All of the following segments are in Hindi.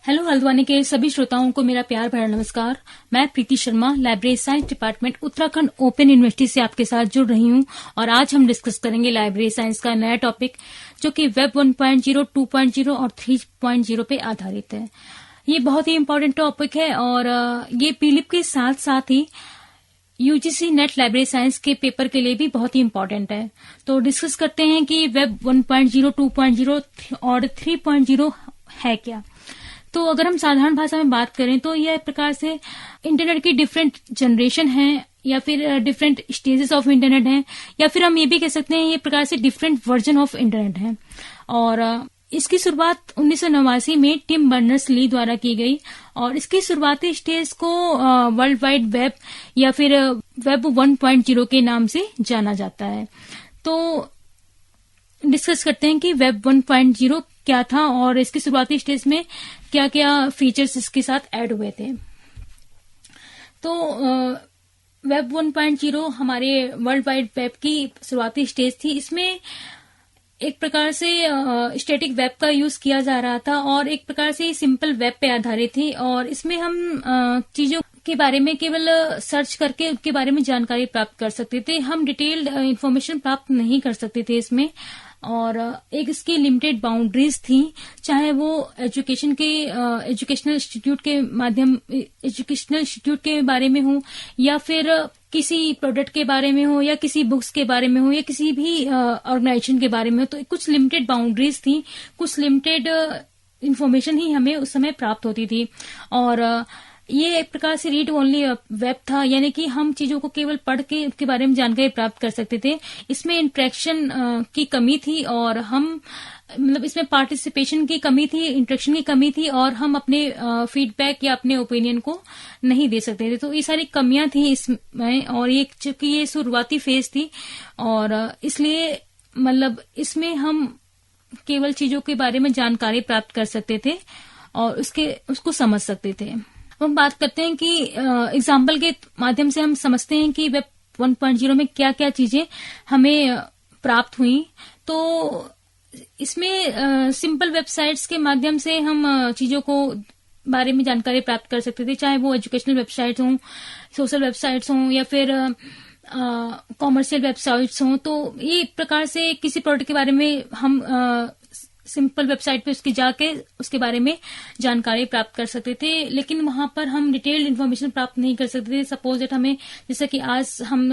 हेलो हल्द्वानी के सभी श्रोताओं को मेरा प्यार भरा नमस्कार। मैं Preeti Sharma library science department Uttarakhand open university से आपके साथ जुड़ रही हूं और आज हम डिस्कस करेंगे लाइब्रेरी साइंस का नया टॉपिक जो कि वेब 1.0, 2.0 और 3.0 पे आधारित है। ये बहुत ही इम्पोर्टेंट टॉपिक है और ये पीलिप के साथ साथ ही यूजीसी नेट लाइब्रेरी साइंस के पेपर के लिए भी बहुत ही इम्पोर्टेंट है। तो डिस्कस करते हैं कि वेब 1.0, 2.0 और 3.0 है क्या। तो अगर हम साधारण भाषा में बात करें तो यह एक प्रकार से इंटरनेट की डिफरेंट जनरेशन है या फिर डिफरेंट स्टेजेस ऑफ इंटरनेट है या फिर हम ये भी कह सकते हैं ये प्रकार से डिफरेंट वर्जन ऑफ इंटरनेट है। और इसकी शुरुआत 1989 में टिम बर्नर्स-ली द्वारा की गई और इसकी शुरुआती स्टेज को वर्ल्ड वाइड वेब या फिर वेब 1.0 के नाम से जाना जाता है। तो डिस्कस करते हैं कि वेब 1.0 क्या था और इसकी शुरुआती स्टेज में क्या क्या फीचर्स इसके साथ ऐड हुए थे। तो वेब 1.0 हमारे वर्ल्ड वाइड वेब की शुरुआती स्टेज थी। इसमें एक प्रकार से स्टैटिक वेब का यूज किया जा रहा था और एक प्रकार से सिंपल वेब पे आधारित थी और इसमें हम चीजों के बारे में केवल सर्च करके उसके बारे में जानकारी प्राप्त कर सकते थे। हम डिटेल्ड इंफॉर्मेशन प्राप्त नहीं कर सकते थे इसमें और एक इसकी लिमिटेड बाउंड्रीज थी, चाहे वो एजुकेशनल इंस्टीट्यूट के बारे में हो या फिर किसी प्रोडक्ट के बारे में हो या किसी बुक्स के बारे में हो या किसी भी ऑर्गेनाइजेशन के बारे में हो। तो कुछ लिमिटेड बाउंड्रीज थी, कुछ लिमिटेड इंफॉर्मेशन ही हमें उस समय प्राप्त होती थी और ये एक प्रकार से रीड ओनली वेब था, यानी कि हम चीजों को केवल पढ़ के उसके बारे में जानकारी प्राप्त कर सकते थे। इसमें इंटरेक्शन की कमी थी और हम इसमें पार्टिसिपेशन की कमी थी, इंटरेक्शन की कमी थी और हम अपने फीडबैक या अपने ओपिनियन को नहीं दे सकते थे। तो ये सारी कमियां थी इसमें और ये चूंकि ये शुरुआती फेज थी और इसलिए इसमें हम केवल चीजों के बारे में जानकारी प्राप्त कर सकते थे और उसको समझ सकते थे। हम बात करते हैं कि एग्जाम्पल के माध्यम से हम समझते हैं कि वेब 1.0 में क्या क्या चीजें हमें प्राप्त हुई। तो इसमें सिंपल वेबसाइट्स के माध्यम से हम चीजों को बारे में जानकारी प्राप्त कर सकते थे, चाहे वो एजुकेशनल वेबसाइट्स हों, सोशल वेबसाइट्स हों या फिर कॉमर्शियल वेबसाइट्स हों। तो ये प्रकार से किसी प्रोडक्ट के बारे में हम सिंपल वेबसाइट पे उसके जाके उसके बारे में जानकारी प्राप्त कर सकते थे, लेकिन वहां पर हम डिटेल्ड इन्फॉर्मेशन प्राप्त नहीं कर सकते थे। सपोज दैट हमें जैसे कि आज हम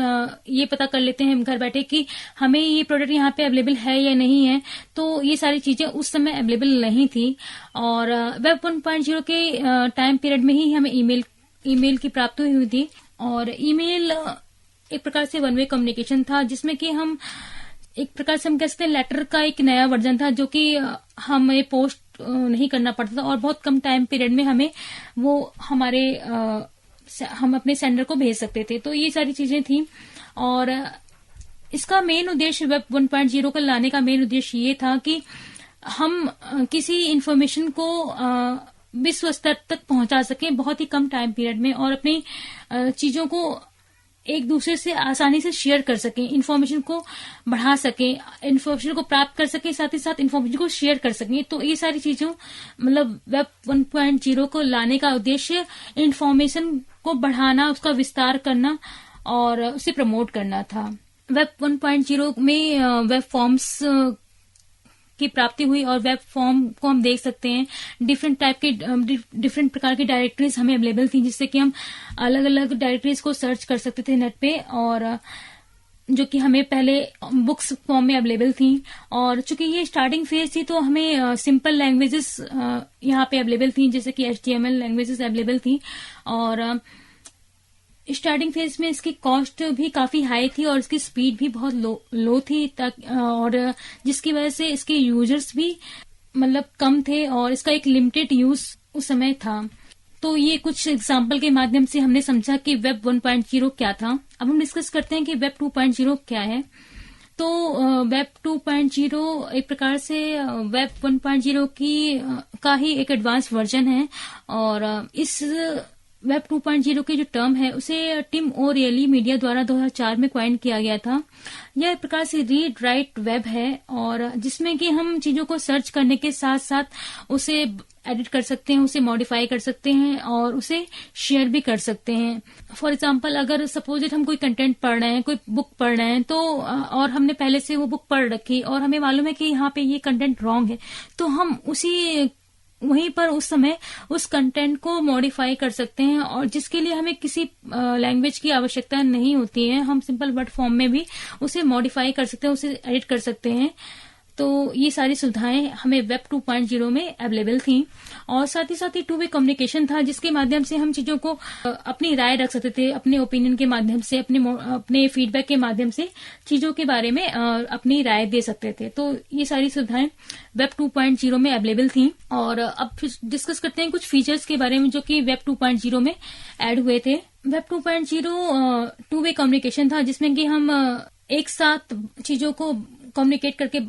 ये पता कर लेते हैं घर बैठे कि हमें ये प्रोडक्ट यहाँ पे अवेलेबल है या नहीं है, तो ये सारी चीजें उस समय अवेलेबल नहीं थी। और वेब 1.0 के टाइम पीरियड में ही हमें ईमेल की प्राप्ति हुई थी और ईमेल एक प्रकार से वन वे कम्युनिकेशन था, जिसमें कि हम एक प्रकार से हम कह सकते हैं लेटर का एक नया वर्जन था जो कि हमें पोस्ट नहीं करना पड़ता था और बहुत कम टाइम पीरियड में हमें वो हम अपने सेंडर को भेज सकते थे। तो ये सारी चीजें थी और इसका मेन उद्देश्य वेब 1.0 को लाने का मेन उद्देश्य ये था कि हम किसी इंफॉर्मेशन को विश्व स्तर तक पहुंचा सकें बहुत ही कम टाइम पीरियड में और अपनी चीजों को एक दूसरे से आसानी से शेयर कर सकें, इन्फॉर्मेशन को बढ़ा सकें, इन्फॉर्मेशन को प्राप्त कर सकें, साथ ही साथ इन्फॉर्मेशन को शेयर कर सकें। तो ये सारी चीजों वेब 1.0 को लाने का उद्देश्य इन्फॉर्मेशन को बढ़ाना, उसका विस्तार करना और उसे प्रमोट करना था। वेब 1.0 में वेब फॉर्म्स की प्राप्ति हुई और वेब फॉर्म को हम देख सकते हैं डिफरेंट प्रकार की डायरेक्टरीज हमें अवेलेबल थी, जिससे कि हम अलग अलग डायरेक्टरीज को सर्च कर सकते थे नेट पे और जो कि हमें पहले बुक्स फॉर्म में अवेलेबल थी। और चूंकि ये स्टार्टिंग फेज थी तो हमें सिंपल लैंग्वेजेस यहाँ पे अवेलेबल थी, जैसे कि HTML लैंग्वेजेस अवेलेबल थी और स्टार्टिंग फेज में इसकी कॉस्ट भी काफी हाई थी और इसकी स्पीड भी बहुत लो थी और जिसकी वजह से इसके यूजर्स भी कम थे और इसका एक लिमिटेड यूज उस समय था। तो ये कुछ एग्जांपल के माध्यम से हमने समझा कि वेब 1.0 क्या था। अब हम डिस्कस करते हैं कि वेब 2.0 क्या है। तो वेब 2.0 एक प्रकार से वेब 1.0 का ही एक एडवांस वर्जन है और इस वेब 2.0 की जो टर्म है उसे टिम ओरियली मीडिया द्वारा 2004 में क्वाइन किया गया था। यह एक प्रकार से रीड राइट वेब है और जिसमें कि हम चीजों को सर्च करने के साथ साथ उसे एडिट कर सकते हैं, उसे मॉडिफाई कर सकते हैं और उसे शेयर भी कर सकते हैं। फॉर एग्जांपल, अगर सपोज इट हम कोई कंटेंट पढ़ रहे हैं, कोई बुक पढ़ रहे हैं, तो और हमने पहले से वो बुक पढ़ रखी और हमें मालूम है कि यहाँ पे ये कंटेंट रॉन्ग है, तो हम उसी वहीं पर उस समय उस कंटेंट को मॉडिफाई कर सकते हैं और जिसके लिए हमें किसी लैंग्वेज की आवश्यकता नहीं होती है। हम सिंपल वर्ड फॉर्म में भी उसे मॉडिफाई कर सकते हैं, उसे एडिट कर सकते हैं। तो ये सारी सुविधाएं हमें वेब 2.0 में अवेलेबल थी और साथ ही टू वे कम्युनिकेशन था, जिसके माध्यम से हम चीजों को अपनी राय रख सकते थे, अपने ओपिनियन के माध्यम से, अपने फीडबैक के माध्यम से चीजों के बारे में अपनी राय दे सकते थे। तो ये सारी सुविधाएं वेब 2.0 में अवेलेबल थी। और अब डिस्कस करते हैं कुछ फीचर्स के बारे में जो कि वेब 2.0 में ऐड हुए थे। वेब 2.0 टू वे कम्युनिकेशन था, जिसमें कि हम एक साथ चीजों को कम्युनिकेट करके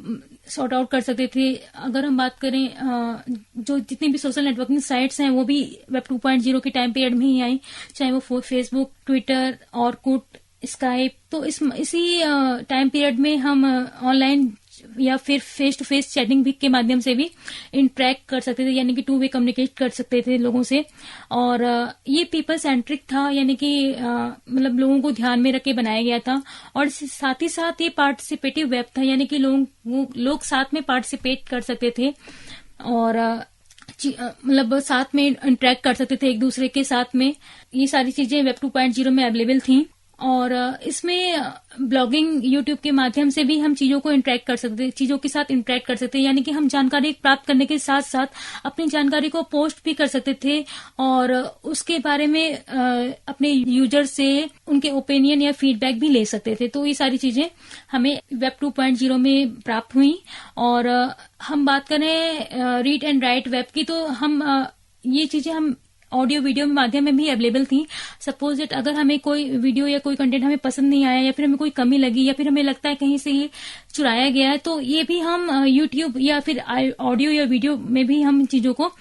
सॉर्ट आउट कर सकते थे। अगर हम बात करें जो जितनी भी सोशल नेटवर्किंग साइट्स हैं वो भी वेब 2.0 के टाइम पीरियड में ही आई, चाहे वो फेसबुक, ट्विटर, ऑरकुट, स्काइप। तो इसी टाइम पीरियड में हम ऑनलाइन या फिर फेस टू फेस चैटिंग भी के माध्यम से भी इंटरेक्ट कर सकते थे, यानी कि टू वे कम्युनिकेट कर सकते थे लोगों से। और ये पीपल सेंट्रिक था, यानी कि मतलब लोगों को ध्यान में रख के बनाया गया था। और साथ ही साथ ये पार्टिसिपेटिव वेब था, यानी कि लोग साथ में पार्टिसिपेट कर सकते थे और मतलब साथ में इंटरेक्ट कर सकते थे एक दूसरे के साथ में। ये सारी चीजें वेब 2.0 में अवेलेबल थी। और इसमें ब्लॉगिंग, यूट्यूब के माध्यम से भी हम चीजों को इंटरेक्ट कर सकते, चीजों के साथ इंटरेक्ट कर सकते, यानी कि हम जानकारी प्राप्त करने के साथ साथ अपनी जानकारी को पोस्ट भी कर सकते थे और उसके बारे में अपने यूजर से उनके ओपिनियन या फीडबैक भी ले सकते थे। तो ये सारी चीजें हमें वेब 2.0 में प्राप्त हुई। और हम बात करें रीड एंड राइट वेब की, तो हम ये चीजें हम ऑडियो वीडियो के माध्यम में भी अवेलेबल थी। सपोज इट अगर हमें कोई वीडियो या कोई कंटेंट हमें पसंद नहीं आया या फिर हमें कोई कमी लगी या फिर हमें लगता है कहीं से ये चुराया गया है, तो ये भी हम यूट्यूब या फिर ऑडियो या वीडियो में भी हम चीजों को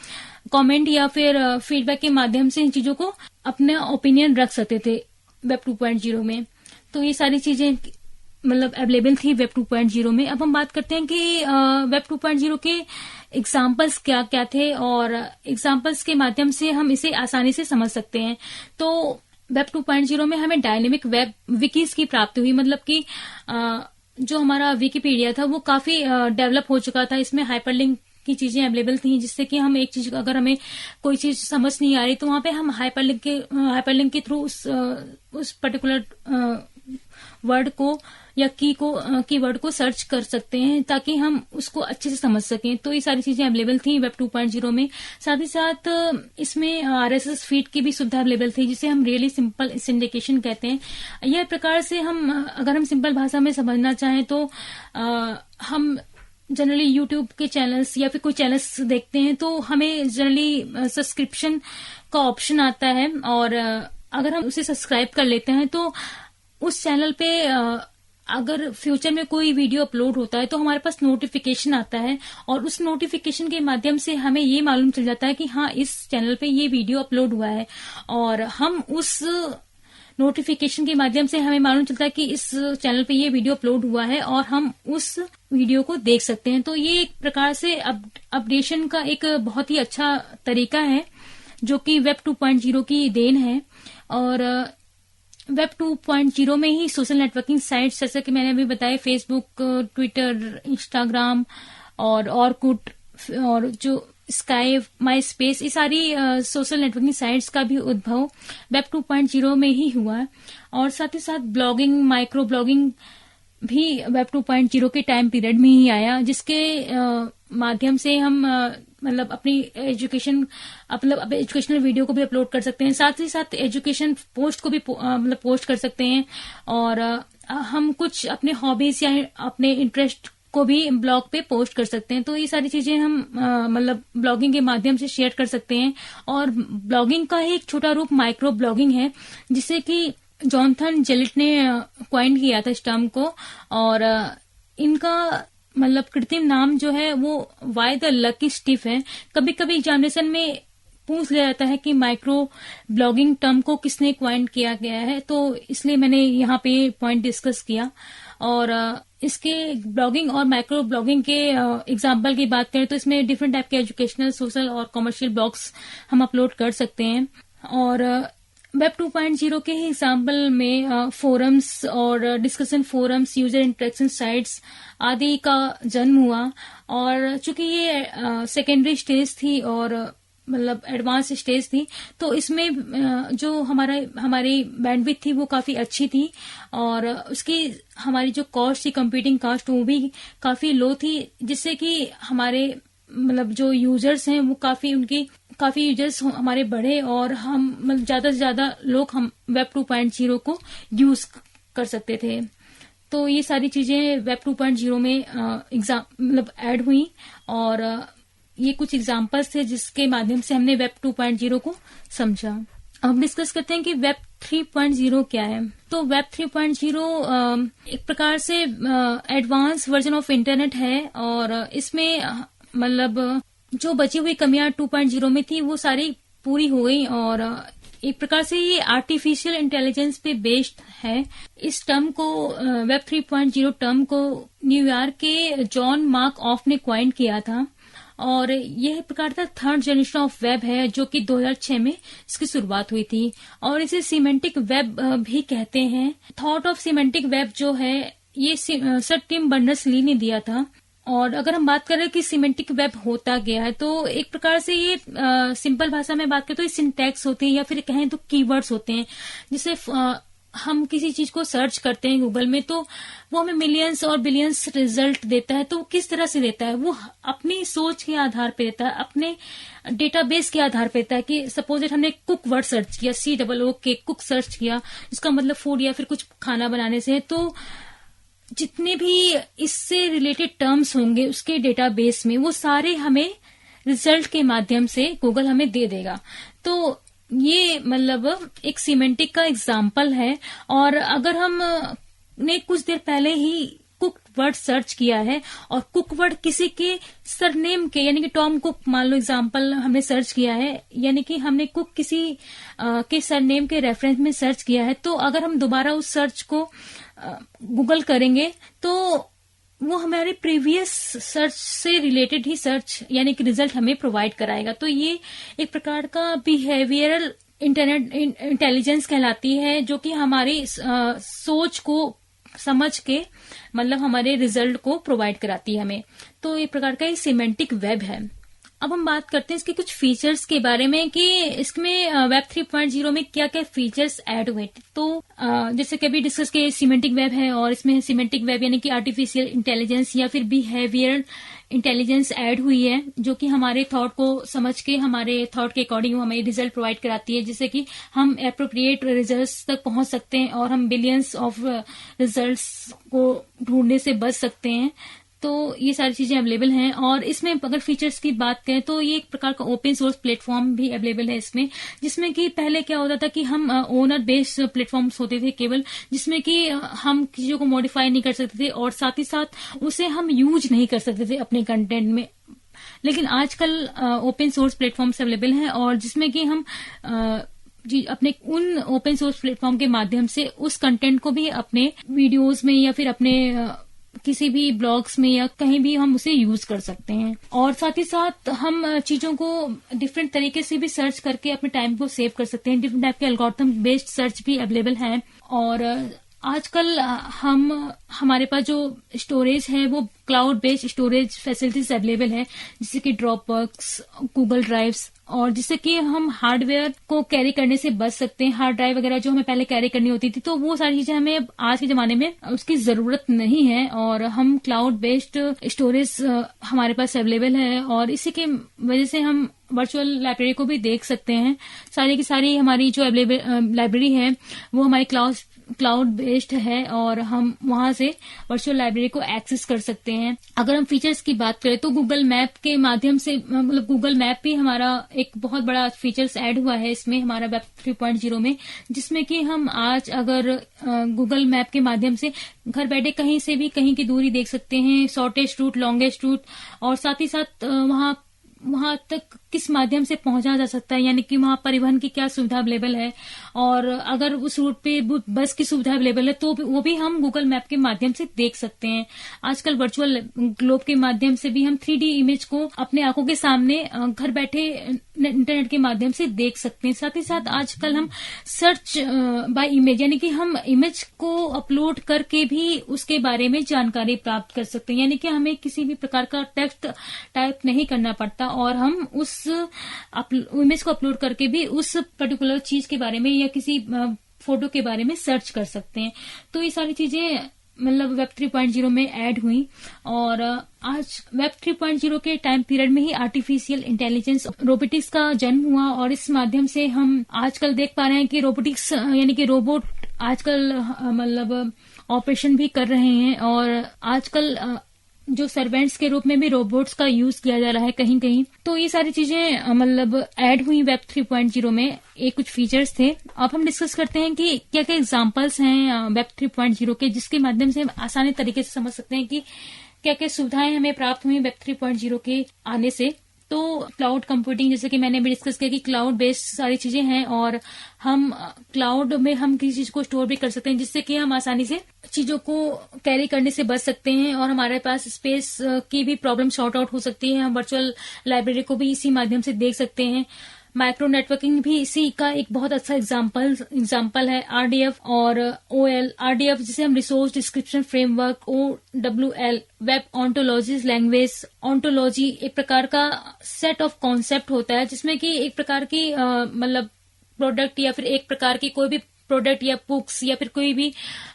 कमेंट या फिर फीडबैक के माध्यम से इन चीजों को अपना ओपिनियन रख सकते थे वेब 2.0 में। तो ये सारी चीजें मतलब अवेलेबल थी वेब 2.0 में। अब हम बात करते हैं कि वेब 2.0 के एग्जाम्पल्स क्या क्या थे और एग्जाम्पल्स के माध्यम से हम इसे आसानी से समझ सकते हैं। तो वेब 2.0 में हमें डायनेमिक वेब विकीज की प्राप्ति हुई, मतलब कि जो हमारा विकिपीडिया था वो काफी डेवलप हो चुका था। इसमें हाइपरलिंक की अवेलेबल थी, जिससे कि हम एक चीज, अगर हमें कोई चीज समझ नहीं आ रही तो वहां पे हम हाइपरलिंक के थ्रू उस पर्टिकुलर वर्ड को या कीवर्ड को सर्च कर सकते हैं ताकि हम उसको अच्छे से समझ सकें। तो ये सारी चीजें अवेलेबल थी वेब 2.0 में। साथ ही साथ इसमें RSS फीड की भी सुविधा अवेलेबल थी, जिसे हम रियली सिंपल सिंडिकेशन कहते हैं। यह प्रकार से अगर हम सिंपल भाषा में समझना चाहें तो हम जनरली यूट्यूब के चैनल्स या फिर कोई चैनल्स देखते हैं तो हमें जनरली सब्सक्रिप्शन का ऑप्शन आता है और अगर हम उसे सब्सक्राइब कर लेते हैं तो उस चैनल पे अगर फ्यूचर में कोई वीडियो अपलोड होता है तो हमारे पास नोटिफिकेशन आता है और उस नोटिफिकेशन के माध्यम से हमें ये मालूम चल जाता है कि हाँ, इस चैनल पे ये वीडियो अपलोड हुआ है और हम उस नोटिफिकेशन के माध्यम से हमें मालूम चलता है कि इस चैनल पे ये वीडियो अपलोड हुआ है और हम उस वीडियो को देख सकते हैं। तो ये एक प्रकार से अपडेशन का एक बहुत ही अच्छा तरीका है जो कि वेब 2.0 की देन है। और वेब 2.0 में ही सोशल नेटवर्किंग साइट्स जैसे कि मैंने अभी बताया, फेसबुक, ट्विटर, इंस्टाग्राम और ऑरकुट और जो स्काइप, माई स्पेस, ये सारी सोशल नेटवर्किंग साइट्स का भी उद्भव वेब 2.0 में ही हुआ है। और साथ ही साथ ब्लॉगिंग, माइक्रो ब्लॉगिंग भी वेब 2.0 के टाइम पीरियड में ही आया, जिसके माध्यम से हम मतलब अपनी एजुकेशनल वीडियो को भी अपलोड कर सकते हैं। साथ ही साथ एजुकेशन पोस्ट को भी मतलब पोस्ट कर सकते हैं और हम कुछ अपने हॉबीज या अपने इंटरेस्ट को भी ब्लॉग पे पोस्ट कर सकते हैं। तो ये सारी चीजें हम मतलब ब्लॉगिंग के माध्यम से शेयर कर सकते हैं। और ब्लॉगिंग का ही एक छोटा रूप माइक्रो ब्लॉगिंग है, जिसे कि जॉनथन जेलिट ने क्वाइन किया था इस टर्म को। और इनका मतलब कृत्रिम नाम जो है वो वाई द लकी स्टिफ है। कभी कभी एग्जामिनेशन में पूछ लिया जाता है कि माइक्रो ब्लॉगिंग टर्म को किसने क्वाइन किया गया है, तो इसलिए मैंने यहाँ पे पॉइंट डिस्कस किया। और इसके ब्लॉगिंग और माइक्रो ब्लॉगिंग के एग्जाम्पल की बात करें तो इसमें डिफरेंट टाइप के एजुकेशनल, सोशल और कॉमर्शियल ब्लॉग्स हम अपलोड कर सकते हैं। और वेब 2.0 के ही एग्जाम्पल में फोरम्स और discussion forums, user interaction sites आदि का जन्म हुआ। और चूंकि ये सेकेंडरी स्टेज थी और मतलब एडवांस स्टेज थी, तो इसमें जो हमारी बैंडविड्थ थी वो काफी अच्छी थी और उसकी हमारी जो कॉस्ट थी, कंप्यूटिंग कॉस्ट, वो भी काफी लो थी, जिससे कि हमारे मतलब जो यूजर्स हैं वो काफी यूजर्स हमारे बढ़े और हम मतलब ज्यादा से ज्यादा लोग हम वेब 2.0 को यूज कर सकते थे। तो ये सारी चीजें वेब 2.0 में मतलब ऐड हुई और ये कुछ एग्जाम्पल्स थे जिसके माध्यम से हमने वेब 2.0 को समझा। अब हम डिस्कस करते हैं कि वेब 3.0 क्या है। तो वेब 3.0 एक प्रकार से एडवांस वर्जन ऑफ इंटरनेट है और इसमें मतलब जो बची हुई कमियां 2.0 में थी वो सारी पूरी हो गई और एक प्रकार से ये आर्टिफिशियल इंटेलिजेंस पे बेस्ड है। इस टर्म को वेब 3.0 टर्म को न्यूयॉर्क के जॉन मार्क ऑफ ने क्वाइन किया था और यह प्रकार का थर्ड जनरेशन ऑफ वेब है जो कि 2006 में इसकी शुरुआत हुई थी और इसे सिमेंटिक वेब भी कहते हैं। थॉट ऑफ सिमेंटिक वेब जो है ये सर टिम बर्नर्स-ली ने दिया था। और अगर हम बात करें कि सिमेंटिक वेब होता गया है तो एक प्रकार से ये सिंपल भाषा में बात करें तो ये सिंटैक्स होते हैं या फिर कहें तो कीवर्ड्स होते हैं। जिसे हम किसी चीज को सर्च करते हैं गूगल में तो वो हमें मिलियंस और बिलियंस रिजल्ट देता है। तो किस तरह से देता है, वो अपनी सोच के आधार पे देता है, अपने डेटाबेस के आधार पे देता है। कि सपोज हमने कुक वर्ड सर्च किया, COOK कुक सर्च किया, इसका मतलब फूड या फिर कुछ खाना बनाने से है, तो जितने भी इससे रिलेटेड टर्म्स होंगे उसके डेटाबेस में वो सारे हमें रिजल्ट के माध्यम से गूगल हमें दे देगा। तो ये मतलब एक सीमेंटिक का एग्जाम्पल है। और अगर हम ने कुछ देर पहले ही कुक वर्ड सर्च किया है और कुक वर्ड किसी के सरनेम के यानी कि टॉम कुक मान लो एग्जाम्पल हमने सर्च किया है, यानी कि हमने कुक किसी के सरनेम के रेफरेंस में सर्च किया है, तो अगर हम दोबारा उस सर्च को गूगल करेंगे तो वो हमारे प्रीवियस सर्च से रिलेटेड ही सर्च यानी कि रिजल्ट हमें प्रोवाइड कराएगा। तो ये एक प्रकार का बिहेवियरल इंटरनेट इंटेलिजेंस कहलाती है जो कि हमारी सोच को समझ के मतलब हमारे रिजल्ट को प्रोवाइड कराती है हमें। तो एक प्रकार का ये सिमेंटिक वेब है। अब हम बात करते हैं इसके कुछ फीचर्स के बारे में कि इसमें वेब 3.0 में क्या क्या फीचर्स ऐड हुए। तो जैसे कि अभी डिस्कस किए सिमेंटिक वेब है और इसमें सिमेंटिक वेब यानी कि आर्टिफिशियल इंटेलिजेंस या फिर बिहेवियरल इंटेलिजेंस ऐड हुई है जो कि हमारे थॉट को समझ के हमारे थॉट के अकॉर्डिंग हमें रिजल्ट प्रोवाइड कराती है, जिससे कि हम एप्रोप्रिएट रिजल्ट्स तक पहुंच सकते हैं और हम बिलियंस ऑफ रिजल्ट्स को ढूंढने से बच सकते हैं। तो ये सारी चीजें अवेलेबल हैं। और इसमें अगर फीचर्स की बात करें तो ये एक प्रकार का ओपन सोर्स प्लेटफॉर्म भी अवेलेबल है इसमें, जिसमें कि पहले क्या होता था कि हम ओनर बेस्ड प्लेटफॉर्म्स होते थे केवल, जिसमें कि हम चीजों को मॉडिफाई नहीं कर सकते थे और साथ ही साथ उसे हम यूज नहीं कर सकते थे अपने कंटेंट में। लेकिन आजकल ओपन सोर्स प्लेटफॉर्म्स अवेलेबल हैं और जिसमें कि हम अपने उन ओपन सोर्स प्लेटफॉर्म के माध्यम से उस कंटेंट को भी अपने वीडियोज में या फिर अपने किसी भी ब्लॉग्स में या कहीं भी हम उसे यूज कर सकते हैं। और साथ ही साथ हम चीजों को डिफरेंट तरीके से भी सर्च करके अपने टाइम को सेव कर सकते हैं। डिफरेंट टाइप के एल्गोरिथम बेस्ड सर्च भी अवेलेबल हैं। और आजकल हमारे पास जो स्टोरेज है वो cloud based storage facilities available है, जैसे कि ड्रॉपबॉक्स, गूगल ड्राइव्स, और जिससे कि हम हार्डवेयर को कैरी करने से बच सकते हैं। हार्ड ड्राइव वगैरह जो हमें पहले कैरी करनी होती थी तो वो सारी चीजें हमें आज के जमाने में उसकी जरूरत नहीं है और हम क्लाउड बेस्ड स्टोरेज हमारे पास अवेलेबल है। और इसी के वजह से हम वर्चुअल लाइब्रेरी को भी देख सकते हैं। सारी की सारी हमारी जो अवेलेबल लाइब्रेरी है वो हमारी क्लाउड बेस्ड है और हम वहां से वर्चुअल लाइब्रेरी को एक्सेस कर सकते हैं। अगर हम फीचर्स की बात करें तो गूगल मैप के माध्यम से मतलब गूगल मैप भी हमारा एक बहुत बड़ा फीचर्स ऐड हुआ है इसमें हमारा वेब 3.0 में, जिसमें कि हम आज अगर गूगल मैप के माध्यम से घर बैठे कहीं से भी कहीं की दूरी देख सकते हैं, शॉर्टेस्ट रूट, लॉन्गेस्ट रूट, और साथ ही साथ वहां वहां तक किस माध्यम से पहुंचा जा सकता है, यानी कि वहां परिवहन की क्या सुविधा अवेलेबल है, और अगर उस रूट पे बस की सुविधा अवेलेबल है तो वो भी हम गूगल मैप के माध्यम से देख सकते हैं। आजकल वर्चुअल ग्लोब के माध्यम से भी हम 3D इमेज को अपने आंखों के सामने घर बैठे इंटरनेट के माध्यम से देख सकते हैं। साथ ही साथ आजकल हम सर्च बाय इमेज, यानी कि हम इमेज को अपलोड करके भी उसके बारे में जानकारी प्राप्त कर सकते हैं, यानी कि हमें किसी भी प्रकार का टेक्स्ट टाइप नहीं करना पड़ता और हम उस इमेज को अपलोड करके भी उस पर्टिकुलर चीज के बारे में या किसी फोटो के बारे में सर्च कर सकते हैं। तो ये सारी चीजें मतलब वेब 3.0 में ऐड हुई, और आज वेब 3.0 के टाइम पीरियड में ही आर्टिफिशियल इंटेलिजेंस रोबोटिक्स का जन्म हुआ, और इस माध्यम से हम आजकल देख पा रहे हैं कि रोबोटिक्स यानी कि रोबोट आजकल मतलब ऑपरेशन भी कर रहे हैं, और आजकल जो सर्वेंट्स के रूप में भी रोबोट्स का यूज किया जा रहा है कहीं कहीं। तो ये सारी चीजें मतलब ऐड हुई वेब 3.0 में, ये कुछ फीचर्स थे। अब हम डिस्कस करते हैं कि क्या क्या एग्जांपल्स हैं वेब 3.0 के, जिसके माध्यम से हम आसानी तरीके से समझ सकते हैं कि क्या क्या सुविधाएं हमें प्राप्त हुई वेब 3.0 के आने से। तो क्लाउड कंप्यूटिंग, जैसे कि मैंने भी डिस्कस किया कि क्लाउड बेस्ड सारी चीजें हैं, और हम क्लाउड में हम किसी चीज को स्टोर भी कर सकते हैं, जिससे कि हम आसानी से चीजों को कैरी करने से बच सकते हैं, और हमारे पास स्पेस की भी प्रॉब्लम सॉर्ट आउट हो सकती है। हम वर्चुअल लाइब्रेरी को भी इसी माध्यम से देख सकते हैं। माइक्रो नेटवर्किंग भी इसी का एक बहुत अच्छा एग्जाम्पल है। RDF और OL, RDF जिसे हम resource description framework, OWL web ontologies language. Ontology एक प्रकार का सेट ऑफ कॉन्सेप्ट होता है, जिसमें कि एक प्रकार की मतलब प्रोडक्ट या फिर एक प्रकार की कोई भी प्रोडक्ट या बुक्स या फिर कोई भी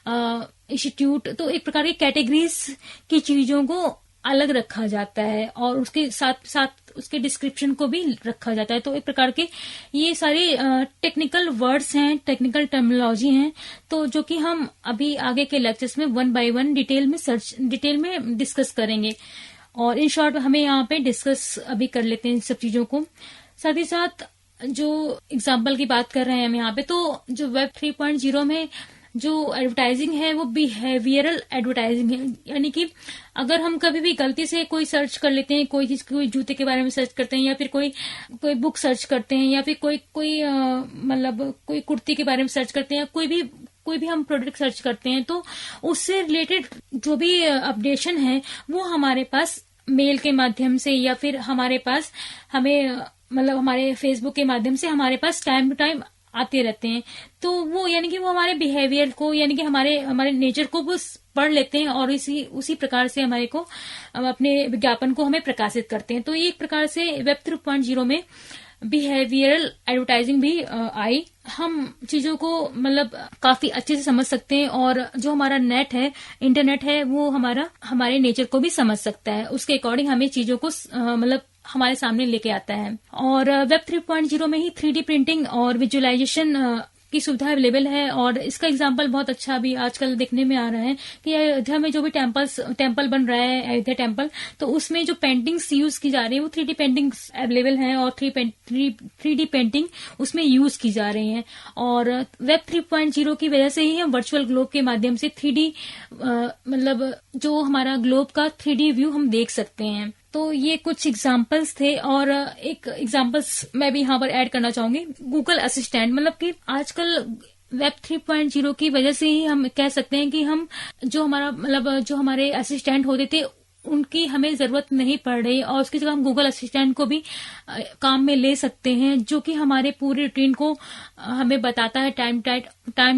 इंस्टीट्यूट, तो एक प्रकार की कैटेगरीज की चीजों को अलग रखा जाता है, और उसके साथ साथ उसके डिस्क्रिप्शन को भी रखा जाता है। तो एक प्रकार के ये सारे टेक्निकल वर्ड्स हैं, टेक्निकल टर्मिनोलॉजी हैं, तो जो कि हम अभी आगे के लेक्चर्स में 1 by 1 डिटेल में डिस्कस करेंगे। और इन शॉर्ट हमें यहाँ पे डिस्कस अभी कर लेते हैं इन सब चीजों को। साथ ही साथ जो एग्जाम्पल की बात कर रहे हैं हम यहाँ पे, तो जो वेब 3.0 में जो एडवर्टाइजिंग है वो बिहेवियरल एडवर्टाइजिंग है, यानी कि अगर हम कभी भी गलती से कोई सर्च कर लेते हैं, कोई चीज, कोई जूते के बारे में सर्च करते हैं, या फिर कोई बुक सर्च करते हैं, या फिर कोई मतलब कोई कुर्ती के बारे में सर्च करते हैं, या कोई भी हम प्रोडक्ट सर्च करते हैं, तो उससे रिलेटेड जो भी अपडेशन है वो हमारे पास मेल के माध्यम से या फिर हमारे पास मतलब हमारे फेसबुक के माध्यम से हमारे पास टाइम टू टाइम आते रहते हैं। तो वो यानी कि वो हमारे बिहेवियर को, यानी कि हमारे नेचर को वो पढ़ लेते हैं, और उसी प्रकार से हमारे को अपने विज्ञापन को हमें प्रकाशित करते हैं। तो ये एक प्रकार से वेब 3.0 में बिहेवियरल एडवर्टाइजिंग भी आई। हम चीजों को मतलब काफी अच्छे से समझ सकते हैं, और जो हमारा नेट है, इंटरनेट है, वो हमारे नेचर को भी समझ सकता है, उसके अकॉर्डिंग हमें चीजों को मतलब हमारे सामने लेके आता है। और वेब 3.0 में ही 3D प्रिंटिंग और विजुअलाइजेशन की सुविधा अवेलेबल है, और इसका एग्जांपल बहुत अच्छा भी आजकल देखने में आ रहा है कि अयोध्या में जो भी टेम्पल बन रहा है, अयोध्या टेम्पल, तो उसमें जो पेंटिंग्स यूज की जा रही है वो 3D पेंटिंग्स अवेलेबल है, और 3D पेंटिंग उसमें यूज की जा रही है। और वेब 3.0 की वजह से ही हम वर्चुअल ग्लोब के माध्यम से 3D मतलब जो हमारा ग्लोब का 3D व्यू हम देख सकते हैं। तो ये कुछ एग्जाम्पल्स थे, और एक एग्जाम्पल्स मैं भी यहाँ पर ऐड करना चाहूंगी, गूगल असिस्टेंट। मतलब कि आजकल वेब 3.0 की वजह से ही हम कह सकते हैं कि हम जो हमारे असिस्टेंट होते थे उनकी हमें जरूरत नहीं पड़ रही, और उसकी जगह हम गूगल असिस्टेंट को भी काम में ले सकते हैं, जो कि हमारे पूरी रूटीन को हमें बताता है टाइम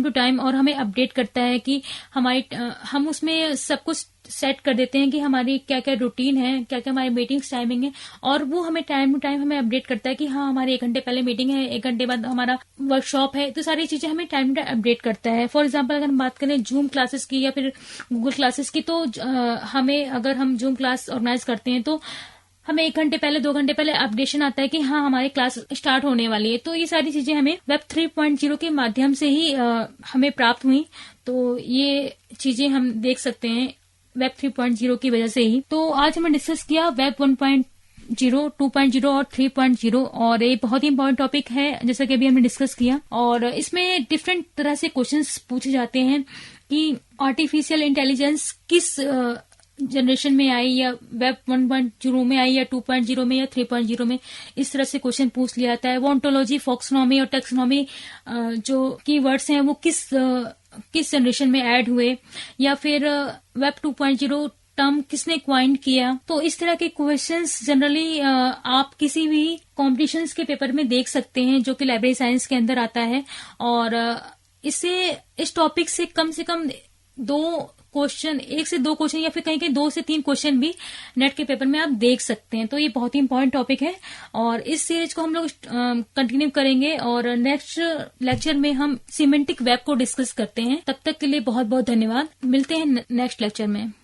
टू टाइम, और हमें अपडेट करता है कि हम उसमें सब कुछ सेट कर देते हैं कि हमारी क्या क्या रूटीन है, क्या क्या हमारी मीटिंग्स टाइमिंग है, और वो हमें टाइम टू टाइम हमें अपडेट करता है कि हाँ हमारी 1 घंटे पहले मीटिंग है, 1 घंटे बाद हमारा वर्कशॉप है। तो सारी चीजें हमें टाइम टू टाइम अपडेट करता है। फॉर एग्जाम्पल अगर हम बात करें जूम क्लासेस की या फिर गूगल क्लासेस की, तो हमें अगर हम जूम क्लास ऑर्गेनाइज करते हैं तो हमें 1 घंटे पहले, 2 घंटे पहले अपडेशन आता है कि हाँ हमारी क्लास स्टार्ट होने वाली है। तो ये सारी चीजें हमें वेब 3.0 के माध्यम से ही हमें प्राप्त हुई। तो ये चीजें हम देख सकते हैं वेब 3.0 की वजह से ही। तो आज हमने डिस्कस किया वेब 1.0, 2.0 और 3.0, और ये बहुत ही इंपॉर्टेंट टॉपिक है जैसा कि अभी हमने डिस्कस किया। और इसमें डिफरेंट तरह से क्वेश्चंस पूछे जाते हैं कि आर्टिफिशियल इंटेलिजेंस किस जनरेशन में आई या वेब 1.0 में आई या 2.0 में या 3.0 में, इस तरह से क्वेश्चन पूछ लिया जाता है। वोंटोलॉजी, फॉक्सोनॉमी और टेक्सोनॉमी जो कीवर्ड्स हैं वो किस जनरेशन में ऐड हुए, या फिर वेब 2.0 टर्म किसने क्वाइन किया। तो इस तरह के क्वेश्चंस जनरली आप किसी भी कॉम्पिटिशन्स के पेपर में देख सकते हैं जो कि लाइब्रेरी साइंस के अंदर आता है। और इस टॉपिक से कम 1 से 2 क्वेश्चन या फिर कहीं 2 से 3 क्वेश्चन भी नेट के पेपर में आप देख सकते हैं। तो ये बहुत ही इंपॉर्टेंट टॉपिक है और इस सीरीज को हम लोग कंटिन्यू करेंगे और नेक्स्ट लेक्चर में हम सिमेंटिक वेब को डिस्कस करते हैं। तब तक के लिए बहुत बहुत धन्यवाद। मिलते हैं नेक्स्ट लेक्चर में।